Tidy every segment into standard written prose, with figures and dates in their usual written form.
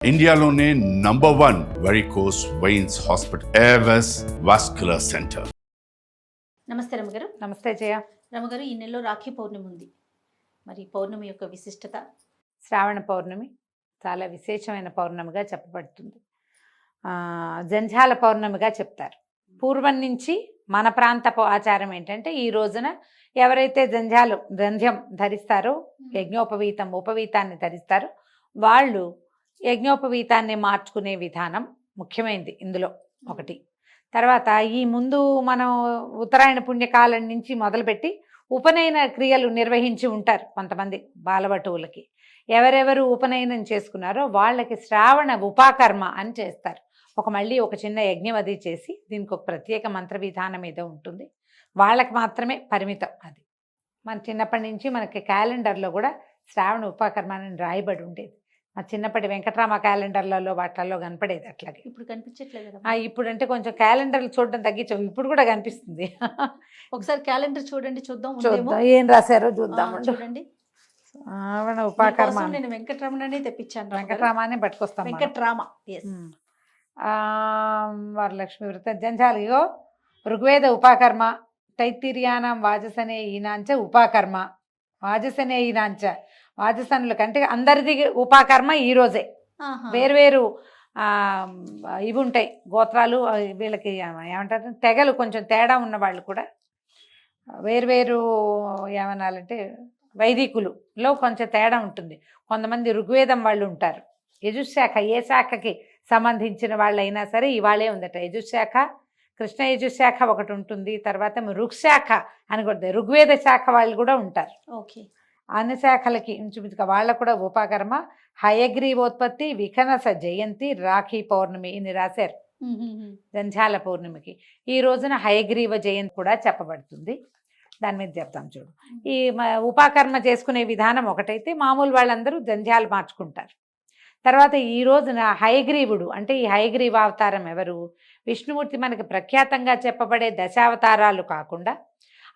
ఇండియాలోనే #1 varicose veins hospital Avis vascular centre. నమస్తే రమగారు. నమస్తే జయ. రమగారు, ఈ నెలలో రాఖీ పౌర్ణమి ఉంది. మరి పౌర్ణమి యొక్క విశిష్టత? శ్రావణ పౌర్ణమి చాలా విశేషమైన పౌర్ణమిగా చెప్పబడుతుంది. జంఝాల పౌర్ణమిగా చెప్తారు. పూర్వం నుంచి మన ప్రాంతపు ఆచారం ఏంటంటే, ఈ రోజున ఎవరైతే జంధ్యం ధరిస్తారో, ఉపవీతాన్ని ధరిస్తారో వాళ్ళు యజ్ఞోపవీతాన్ని మార్చుకునే విధానం ముఖ్యమైనది ఇందులో ఒకటి. తర్వాత ఈ ముందు మనం ఉత్తరాయణ పుణ్యకాలం నుంచి మొదలుపెట్టి ఉపనయన క్రియలు నిర్వహించి ఉంటారు కొంతమంది బాలవటువులకి. ఎవరెవరు ఉపనయనం చేసుకున్నారో వాళ్ళకి శ్రావణ ఉపాకర్మ అని చేస్తారు. మళ్ళీ ఒక చిన్న యజ్ఞం అది చేసి దీనికి ఒక ప్రత్యేక మంత్ర విధానం ఏదో ఉంటుంది, వాళ్ళకి మాత్రమే పరిమితం. అది మన చిన్నప్పటి నుంచి మనకి క్యాలెండర్లో కూడా శ్రావణ ఉపాకర్మ అని రాయబడి ఉండేది. మా చిన్నప్పటి వెంకటరామ క్యాలెండర్లలో వాటిల్లో కనపడేది. అట్లాగే ఇప్పుడు కనిపించట్లేదు. ఇప్పుడు అంటే కొంచెం క్యాలెండర్లు చూడడం తగ్గించాం, ఇప్పుడు కూడా కనిపిస్తుంది. ఒకసారి క్యాలెండర్ చూడండి, చూద్దాం ఏం రాశారో చూద్దాం. చూడండి, శ్రావణ ఉపాకర్మ. నేను వెంకటరామనే తెప్పించాను. వెంకటరామానే పట్టుకొస్తాం. వెంకటరామ. వరలక్ష్మి వ్రత జంఝాలియో ఋగ్వేద ఉపాకర్మ తైత్తిర్యానం వాజసనే ఈనాంచ ఉపాకర్మ. వాజసనే ఈనాంచ వాజసనుల కంటే అందరిది ఉపాకర్మ ఈరోజే. వేరువేరు ఇవి ఉంటాయి గోత్రాలు, వీళ్ళకి ఏమంటారు తెగలు కొంచెం తేడా ఉన్న వాళ్ళు కూడా వేరువేరు ఏమనాలంటే వైదికులులో కొంచెం తేడా ఉంటుంది. కొంతమంది ఋగ్వేదం వాళ్ళు ఉంటారు. యజుశాఖ ఏ శాఖకి సంబంధించిన వాళ్ళైనా సరే ఇవాళే ఉందట. యజుశాఖ, కృష్ణ యజుశాఖ ఒకటి ఉంటుంది. తర్వాత ఋగ్శాఖ అని కూడా ఋగ్వేద శాఖ వాళ్ళు కూడా ఉంటారు. ఓకే, అన్ని శాఖలకి ఇంచుమించుగా వాళ్ళకు కూడా ఉపాకర్మ. హయగ్రీవోత్పత్తి, వికనస జయంతి, రాఖీ పౌర్ణమి ఇన్ని రాశారు. జంఝాల పౌర్ణమికి ఈ రోజున హయగ్రీవ జయంతి కూడా చెప్పబడుతుంది. దాని మీద చెప్తాం చూడు. ఈ ఉపాకర్మ చేసుకునే విధానం ఒకటైతే మామూలు వాళ్ళందరూ జంధ్యాలు మార్చుకుంటారు. తర్వాత ఈ రోజున హయగ్రీవుడు అంటే ఈ హయగ్రీవ అవతారం ఎవరు? విష్ణుమూర్తి మనకి ప్రఖ్యాతంగా చెప్పబడే దశావతారాలు కాకుండా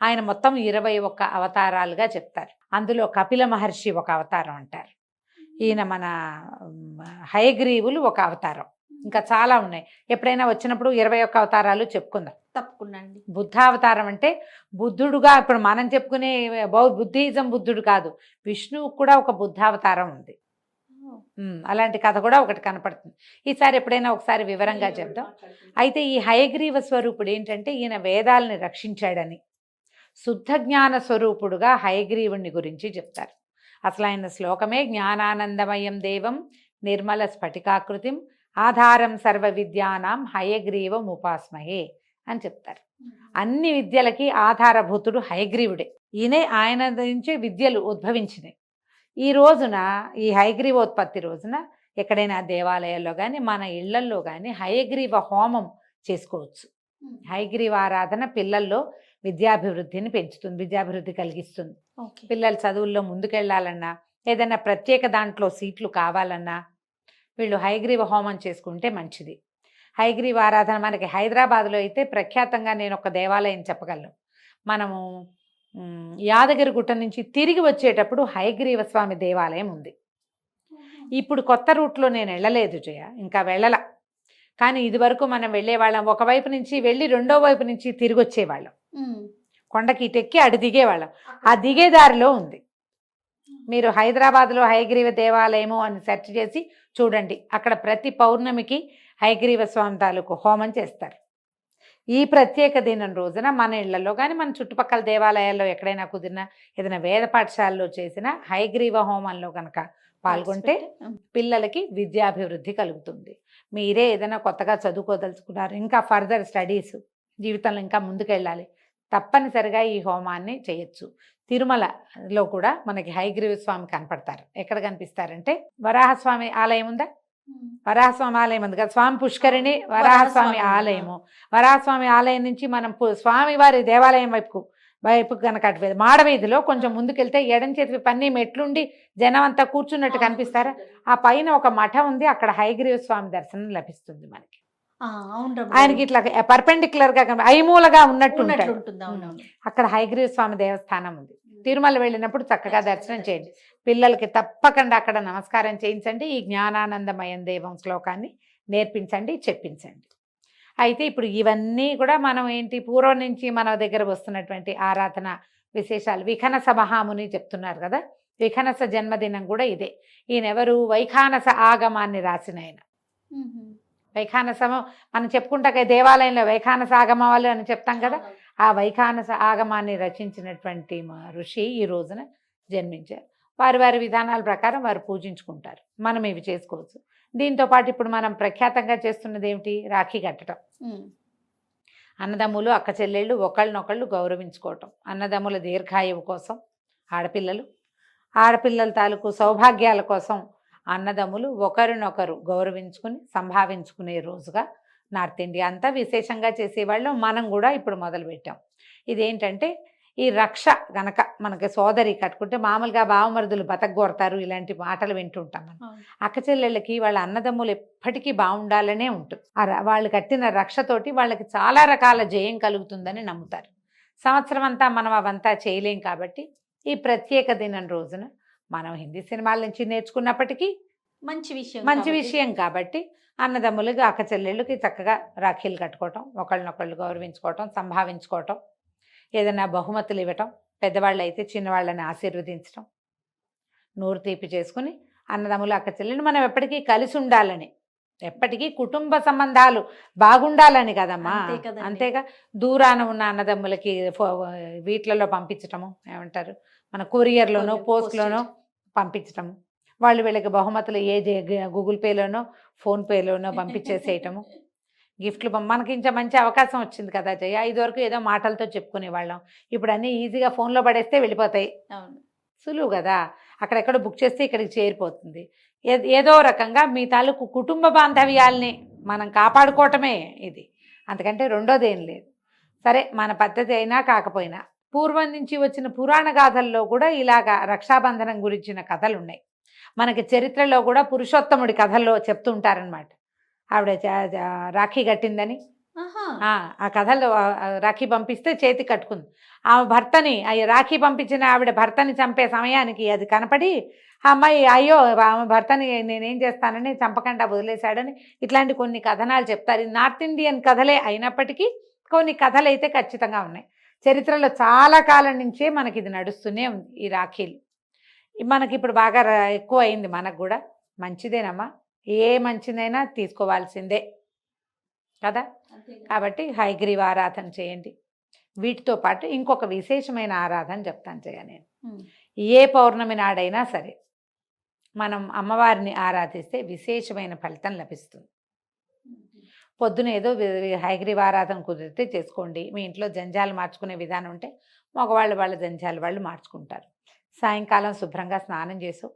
ఆయన మొత్తం 21 అవతారాలుగా చెప్తారు. అందులో కపిల మహర్షి ఒక అవతారం అంటారు. ఈయన మన హయగ్రీవులు ఒక అవతారం. ఇంకా చాలా ఉన్నాయి. ఎప్పుడైనా వచ్చినప్పుడు 21 అవతారాలు చెప్పుకుందాం. తప్పకుండా అండి. బుద్ధావతారం అంటే బుద్ధుడుగా ఇప్పుడు మనం చెప్పుకునే బుద్ధిజం బుద్ధుడు కాదు, విష్ణువు కూడా ఒక బుద్ధావతారం ఉంది. అలాంటి కథ కూడా ఒకటి కనపడుతుంది. ఈసారి ఎప్పుడైనా ఒకసారి వివరంగా చెప్దాం. అయితే ఈ హయగ్రీవ స్వరూపుడు ఏంటంటే ఈయన వేదాలని రక్షించాడని, శుద్ధ జ్ఞాన స్వరూపుడుగా హయగ్రీవుణ్ణి గురించి చెప్తారు. అసలు ఆయన శ్లోకమే జ్ఞానానందమయం దేవం నిర్మల స్ఫటికాకృతిం ఆధారం సర్వ విద్యానాం హయగ్రీవం ఉపాస్మహే అని చెప్తారు. అన్ని విద్యలకి ఆధారభూతుడు హయగ్రీవుడే. ఆయన నుంచి విద్యలు ఉద్భవించినాయి. ఈ రోజున ఈ హయగ్రీవోత్పత్తి రోజున ఎక్కడైనా దేవాలయాల్లో కానీ మన ఇళ్లల్లో కానీ హయగ్రీవ హోమం చేసుకోవచ్చు. హయగ్రీవ ఆరాధన పిల్లల్లో విద్యాభివృద్ధిని పెంచుతుంది, విద్యాభివృద్ధి కలిగిస్తుంది. పిల్లలు చదువుల్లో ముందుకెళ్లాలన్నా, ఏదైనా ప్రత్యేక దాంట్లో సీట్లు కావాలన్నా వీళ్ళు హయగ్రీవ హోమం చేసుకుంటే మంచిది. హయగ్రీవ ఆరాధన మనకి హైదరాబాద్లో అయితే ప్రఖ్యాతంగా నేను ఒక దేవాలయం చెప్పగలను. మనము యాదగిరి గుట్ట నుంచి తిరిగి వచ్చేటప్పుడు హయగ్రీవ స్వామి దేవాలయం ఉంది. ఇప్పుడు కొత్త రూట్లో నేను వెళ్ళలేదు జయ, ఇంకా వెళ్ళల. కానీ ఇదివరకు మనం వెళ్ళేవాళ్ళం, ఒకవైపు నుంచి వెళ్ళి రెండో వైపు నుంచి తిరిగి వచ్చేవాళ్ళం. కొండకి ఇటెక్కి అటు దిగేవాళ్ళం. ఆ దిగేదారిలో ఉంది. మీరు హైదరాబాద్లో హయగ్రీవ దేవాలయము అని సెర్చ్ చేసి చూడండి. అక్కడ ప్రతి పౌర్ణమికి హయగ్రీవ స్వామి తాలూకు హోమం చేస్తారు. ఈ ప్రత్యేక దినం రోజున మన ఇళ్లలో కానీ మన చుట్టుపక్కల దేవాలయాల్లో ఎక్కడైనా కుదిరినా, ఏదైనా వేద పాఠశాలలో చేసిన హయగ్రీవ హోమంలో కనుక పాల్గొంటే పిల్లలకి విద్యాభివృద్ధి కలుగుతుంది. మీరే ఏదైనా కొత్తగా చదువుకోదలుచుకున్నారు, ఇంకా ఫర్దర్ స్టడీస్, జీవితంలో ఇంకా ముందుకెళ్ళాలి, తప్పనిసరిగా ఈ హోమాన్ని చేయొచ్చు. తిరుమలలో కూడా మనకి హయగ్రీవ స్వామి కనపడతారు. ఎక్కడ కనిపిస్తారంటే వరాహస్వామి ఆలయం ఉందా? వరాహస్వామి ఆలయం ఉంది కదా, స్వామి పుష్కరిణి వరాహస్వామి ఆలయము. వరాహస్వామి ఆలయం నుంచి మనం స్వామివారి దేవాలయం వైపు కనుక మాడవీధిలో కొంచెం ముందుకెళ్తే ఎడం చేతి పన్ని మెట్లుండి జనం అంతా కూర్చున్నట్టు కనిపిస్తారా? ఆ పైన ఒక మఠం ఉంది, అక్కడ హయగ్రీవ స్వామి దర్శనం లభిస్తుంది మనకి. ఆయనకి ఇట్లా పర్పెండిక్యులర్ గా ఐమూలగా ఉన్నట్టు ఉంటుంది. అక్కడ హయగ్రీవ స్వామి దేవస్థానం ఉంది. తిరుమల వెళ్ళినప్పుడు చక్కగా దర్శనం చేయండి. పిల్లలకి తప్పకుండా అక్కడ నమస్కారం చేయించండి. ఈ జ్ఞానానందమయం దేవం శ్లోకాన్ని నేర్పించండి, చెప్పించండి. అయితే ఇప్పుడు ఇవన్నీ కూడా మనం ఏంటి పూర్వం నుంచి మన దగ్గర వస్తున్నటువంటి ఆరాధన విశేషాలు. విఖనస మహాముని చెప్తున్నారు కదా, విఖనస జన్మదినం కూడా ఇదే. ఈయనెవరు? వైఖానస ఆగమాన్ని రాసిన ఆయన. వైఖానసము మనం చెప్పుకుంటాక దేవాలయంలో వైఖానస ఆగమాలు అని చెప్తాం కదా, ఆ వైఖానస ఆగమాన్ని రచించినటువంటి ఋషి ఈ రోజున జన్మించారు. వారి వారి విధానాల ప్రకారం వారు పూజించుకుంటారు. మనం ఇవి చేసుకోవచ్చు. దీంతో పాటు ఇప్పుడు మనం ప్రఖ్యాతంగా చేస్తున్నది ఏమిటి? రాఖీ కట్టడం. అన్నదమ్ములు అక్క చెల్లెళ్ళు ఒకళ్ళనొకళ్ళు గౌరవించుకోవటం. అన్నదమ్ముల దీర్ఘాయువు కోసం ఆడపిల్లల తాలూకు సౌభాగ్యాల కోసం అన్నదమ్ములు ఒకరినొకరు గౌరవించుకుని సంభావించుకునే రోజుగా నార్త్ ఇండియా అంతా విశేషంగా చేసేవాళ్ళు. మనం కూడా ఇప్పుడు మొదలుపెట్టాం. ఇదేంటంటే ఈ రక్ష గనక మనకి సోదరి కట్టుకుంటే మామూలుగా బావమరుదులు బతకగొడతారు, ఇలాంటి మాటలు వింటుంటాం మనం. అక్క చెల్లెళ్ళకి వాళ్ళ అన్నదమ్ములు ఎప్పటికీ బాగుండాలనే ఉంటుంది. వాళ్ళు కట్టిన రక్షతోటి వాళ్ళకి చాలా రకాల జయం కలుగుతుందని నమ్ముతారు. సంవత్సరం అంతా మనం అవంతా చేయలేం కాబట్టి ఈ ప్రత్యేక దినం రోజున మనం హిందీ సినిమాల నుంచి నేర్చుకున్నప్పటికీ మంచి విషయం కాబట్టి అన్నదమ్ములకి అక్క చెల్లెళ్ళకి చక్కగా రాఖీలు కట్టుకోవటం, ఒకళ్ళనొకళ్ళు గౌరవించుకోవటం, సంభావించుకోవటం, ఏదైనా బహుమతులు ఇవ్వటం, పెద్దవాళ్ళు అయితే చిన్నవాళ్ళని ఆశీర్వదించడం, నోరు తీపి చేసుకుని అన్నదమ్ములు అక్క చెల్లెళ్ళు మనం ఎప్పటికీ కలిసి ఉండాలని, ఎప్పటికీ కుటుంబ సంబంధాలు బాగుండాలని కదమ్మా. అంతేగా దూరాన ఉన్న అన్నదమ్ములకి వీటిలలో పంపించటము, ఏమంటారు మన కొరియర్లోనో పోస్ట్లోనో పంపించటము, వాళ్ళు వీళ్ళకి బహుమతులు గూగుల్ పేలోనో ఫోన్పేలోనో పంపించేసేయటము, గిఫ్ట్లు. మనకి ఇంకా మంచి అవకాశం వచ్చింది కదా జయ. ఇదివరకు ఏదో మాటలతో చెప్పుకునేవాళ్ళం, ఇప్పుడు అన్నీ ఈజీగా ఫోన్లో పడేస్తే వెళ్ళిపోతాయి. సులువు కదా, అక్కడెక్కడ బుక్ చేస్తే ఇక్కడికి చేరిపోతుంది. ఏదో రకంగా మీ తాలూకు కుటుంబ బాంధవ్యాల్ని మనం కాపాడుకోవటమే ఇది, అంతకంటే రెండోది ఏం లేదు. సరే మన పద్ధతి అయినా కాకపోయినా పూర్వం నుంచి వచ్చిన పురాణ గాథల్లో కూడా ఇలాగా రక్షాబంధనం గురించిన కథలు ఉన్నాయి. మనకి చరిత్రలో కూడా పురుషోత్తముడి కథల్లో చెప్తుంటారనమాట. ఆవిడ రాఖీ కట్టిందని, ఆ కథల్లో రాఖీ పంపిస్తే చేతి కట్టుకుంది. ఆమె భర్తని రాఖీ పంపించిన ఆవిడ భర్తని చంపే సమయానికి అది కనపడి ఆ అమ్మాయి అయ్యో ఆమె భర్తని నేనేం చేస్తానని చంపకుండా వదిలేశాడని ఇట్లాంటి కొన్ని కథనాలు చెప్తారు. ఇది నార్త్ ఇండియన్ కథలే అయినప్పటికీ కొన్ని కథలు అయితే ఖచ్చితంగా ఉన్నాయి. చరిత్రలో చాలా కాలం నుంచే మనకి ఇది నడుస్తూనే ఉంది. ఈ రాఖీలు మనకి ఇప్పుడు బాగా ఎక్కువ అయింది. మనకు కూడా మంచిదేనమ్మా, ఏ మంచిదైనా తీసుకోవాల్సిందే కదా. కాబట్టి హయగ్రీవ ఆరాధన చేయండి. వీటితో పాటు ఇంకొక విశేషమైన ఆరాధన చెప్తాను జయ నేను. ఏ పౌర్ణమి నాడైనా సరే మనం అమ్మవారిని ఆరాధిస్తే విశేషమైన ఫలితం లభిస్తుంది. పొద్దున ఏదో హయగ్రీవ ఆరాధన కుదిరితే చేసుకోండి. మీ ఇంట్లో జంజాలు మార్చుకునే విధానం ఉంటే మగవాళ్ళు వాళ్ళ జంజాలు వాళ్ళు మార్చుకుంటారు. సాయంకాలం శుభ్రంగా స్నానం చేసు,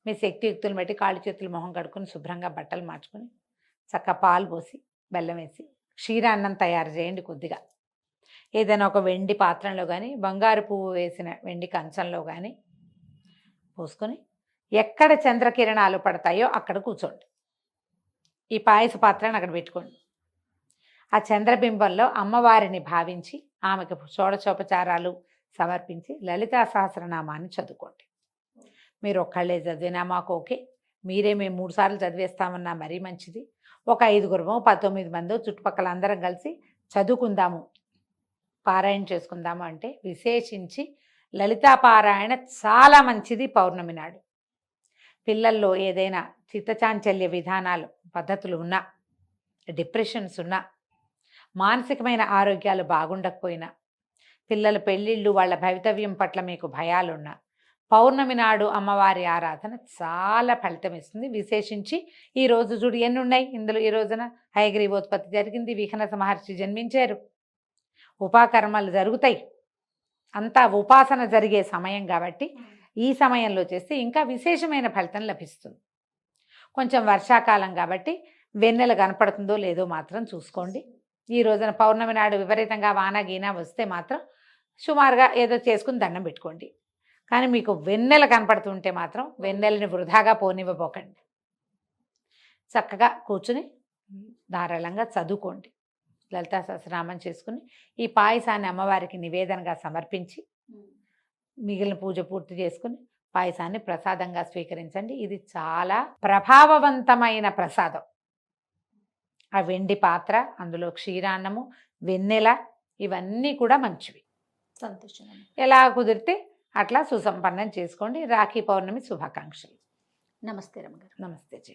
మీ శక్తియుక్తులు బట్టి కాళ్ళు చేతులు మొహం కడుక్కొని శుభ్రంగా బట్టలు మార్చుకొని చక్క పాలు పోసి బెల్లం వేసి క్షీరాన్నం తయారు చేయండి. కొద్దిగా ఏదైనా ఒక వెండి పాత్రలో కానీ బంగారు పువ్వు వేసిన వెండి కంచంలో కానీ పోసుకొని ఎక్కడ చంద్రకిరణాలు పడతాయో అక్కడ కూర్చోండి. ఈ పాయస పాత్రను అక్కడ పెట్టుకోండి. ఆ చంద్రబింబంలో అమ్మవారిని భావించి ఆమెకు షోడశోపచారాలు సమర్పించి లలితా సహస్రనామాన్ని చదువుకోండి. మీరు ఒక్కళ్ళే చదివినా మాకు ఓకే, మీరే మేము 3 సార్లు చదివేస్తామన్నా మరీ మంచిది. ఒక 5గురమో 19 మందో చుట్టుపక్కల అందరం కలిసి చదువుకుందాము, పారాయణ చేసుకుందాము అంటే విశేషించి లలితా పారాయణ చాలా మంచిది పౌర్ణమి నాడు. పిల్లల్లో ఏదైనా చిత్తచాంచల్య విధానాలు పద్ధతులు ఉన్నా, డిప్రెషన్స్ ఉన్నా, మానసికమైన ఆరోగ్యాలు బాగుండకపోయినా, పిల్లల పెళ్ళిళ్ళు వాళ్ళ భవితవ్యం పట్ల మీకు భయాలున్నా పౌర్ణమి నాడు అమ్మవారి ఆరాధన చాలా ఫలితం ఇస్తుంది. విశేషించి ఈరోజు చూడు ఎన్ని ఉన్నాయి ఇందులో. ఈ రోజున హయగ్రీవోత్పత్తి జరిగింది, విఘ్నస మహర్షి జన్మించారు, ఉపాకర్మలు జరుగుతాయి, అంతా ఉపాసన జరిగే సమయం కాబట్టి ఈ సమయంలో చేస్తే ఇంకా విశేషమైన ఫలితం లభిస్తుంది. కొంచెం వర్షాకాలం కాబట్టి వెన్నెల కనపడుతుందో లేదో మాత్రం చూసుకోండి. ఈ రోజున పౌర్ణమి నాడు విపరీతంగా వాన గీన వస్తే మాత్రం సుమారుగా ఏదో చేసుకుని దండం పెట్టుకోండి. కానీ మీకు వెన్నెల కనపడుతుంటే మాత్రం వెన్నెలని వృధాగా పోనివ్వబోకండి. చక్కగా కూర్చుని ధారాళంగా చదువుకోండి. లలితా సహస్రనామం చేసుకుని ఈ పాయసాన్ని అమ్మవారికి నివేదనగా సమర్పించి మిగిలిన పూజ పూర్తి చేసుకుని పాయసాన్ని ప్రసాదంగా స్వీకరించండి. ఇది చాలా ప్రభావవంతమైన ప్రసాదం. ఆ వెండి పాత్ర, అందులో క్షీరాన్నము, వెన్నెల ఇవన్నీ కూడా మంచివి. సంతోషం. ఎలా కుదిరితే అట్లా సుసంపన్నం చేసుకోండి. రాఖీ పౌర్ణమి శుభాకాంక్షలు. నమస్తే రమ్మగారు. నమస్తే జయ.